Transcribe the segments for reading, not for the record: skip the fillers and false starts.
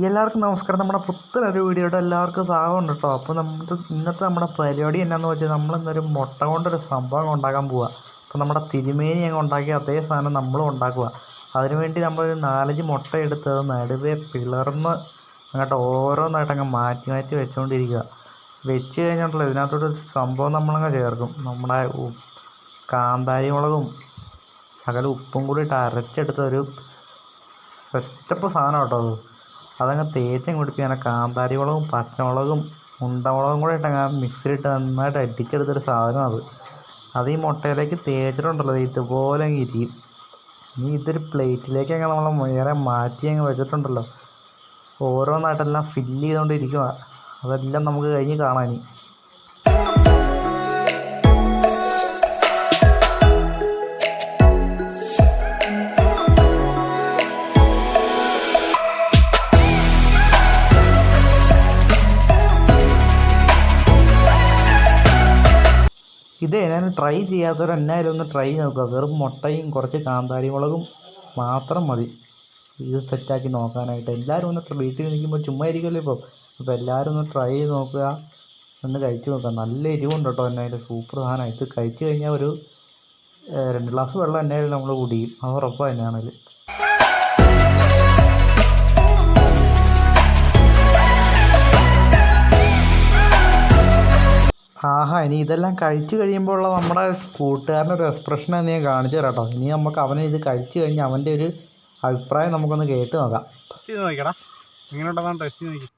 എല്ലാവർക്കും നമസ്കാരം. നമ്മുടെ പുത്തനൊരു വീഡിയോയുടെ എല്ലാവർക്കും സ്വാഗതമുണ്ട് കേട്ടോ. അപ്പോൾ ഇന്നത്തെ നമ്മുടെ പരിപാടി എന്നാന്ന് വെച്ചാൽ നമ്മളിന്നൊരു മുട്ട കൊണ്ടൊരു സംഭവം ഉണ്ടാക്കാൻ പോവുക. അപ്പോൾ നമ്മുടെ തിരുമേനി അങ്ങ് ഉണ്ടാക്കിയ അതേ സാധനം നമ്മളും ഉണ്ടാക്കുക. അതിനുവേണ്ടി നമ്മളൊരു 4-5 മുട്ട എടുത്ത് നടുവേ പിളർന്ന് അങ്ങോട്ട് ഓരോന്നായിട്ട് അങ്ങ് മാറ്റി മാറ്റി വെച്ചുകൊണ്ടിരിക്കുക. വെച്ച് കഴിഞ്ഞിട്ടുള്ള ഇതിനകത്തോട്ടൊരു സംഭവം നമ്മളങ്ങ് ചേർക്കും. നമ്മുടെ കാന്താരി മുളകും ശകല ഉപ്പും കൂടി ഇട്ട് അരച്ചെടുത്ത ഒരു സെറ്റപ്പ് സാധനം കേട്ടോ. അതങ്ങ് തേച്ചും കുടിപ്പിക്കാൻ കാന്താരി മുളകും പച്ചമുളകും ഉണ്ടമുളകും കൂടെ ഇട്ടങ്ങ് മിക്സിയിലിട്ട് നന്നായിട്ട് അടിച്ചെടുത്തൊരു സാധനം അത് ഈ മുട്ടയിലേക്ക് തേച്ചിട്ടുണ്ടല്ലോ, ഇതുപോലെ അങ്ങ് ഇരിക്കും. ഇനി ഇതൊരു പ്ലേറ്റിലേക്ക് അങ്ങ് നമ്മൾ വേറെ മാറ്റി അങ്ങ് വെച്ചിട്ടുണ്ടല്ലോ, ഓരോന്നായിട്ടെല്ലാം ഫില്ല് ചെയ്തുകൊണ്ടിരിക്കുക. അതെല്ലാം നമുക്ക് കഴിഞ്ഞ് കാണാൻ. ഞാൻ ട്രൈ ചെയ്യാത്തവർ എന്നായാലും ഒന്ന് ട്രൈ നോക്കുക. വെറും മുട്ടയും കുറച്ച് കാന്താരി മുളകും മാത്രം മതി ഇത് സെറ്റാക്കി നോക്കാനായിട്ട്. എല്ലാവരും ഒന്ന് വീട്ടിൽ നിൽക്കുമ്പോൾ ചുമ്മാ ഇരിക്കുമല്ലോ ഇപ്പോൾ. അപ്പോൾ എല്ലാവരും ഒന്ന് ട്രൈ ചെയ്ത് നോക്കുക, ഒന്ന് കഴിച്ച് നോക്കുക. നല്ല എരിവുണ്ട് കേട്ടോ. എന്നായാലും സൂപ്പർ സാധനം. ഇത് കഴിച്ച് കഴിഞ്ഞാൽ ഒരു 2 ഗ്ലാസ് വെള്ളം എന്നായാലും നമ്മൾ കുടിക്കും, അത് ഉറപ്പാണ്. തന്നെയാണെങ്കിൽ ആഹാ, ഇനി ഇതെല്ലാം കഴിച്ച് കഴിയുമ്പോൾ ഉള്ള നമ്മുടെ കൂട്ടുകാരൻ്റെ ഒരു എക്സ്പ്രഷൻ തന്നെ ഞാൻ കാണിച്ചു തരാം കേട്ടോ. ഇനി നമുക്ക് അവനെ ഇത് കഴിച്ച് കഴിഞ്ഞ് അവൻ്റെ ഒരു അഭിപ്രായം നമുക്കൊന്ന് കേട്ട് നോക്കാം. നോക്കടാ, എങ്ങനെയുണ്ടെന്നാണ് ടെസ്റ്റ് നോക്കി.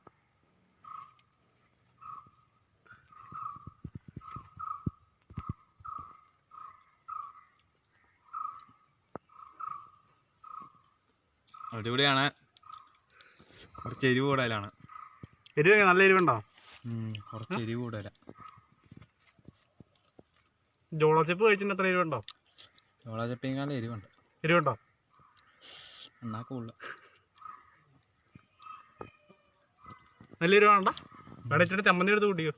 അടിപൊളിയാണ്. കുറച്ച് എരിവ് കൂടുതലാണ്. എരിവ് നല്ല എരിവുണ്ടോ? കുറച്ച് എരിവ് കൂടുതലാണ്. ജോളച്ചപ്പ് കഴിച്ചിട്ട് എത്ര എരിവുണ്ടോ? ജോളച്ചപ്പിനെക്കാളും എരിവുണ്ട്. എരിവുണ്ടോ? ഉണ്ടാക്കുള്ള നല്ല എരിവാണ്ട. വേണേച്ചിട്ട് ചമ്മന്തി എടുത്ത് കൂട്ടിയോ?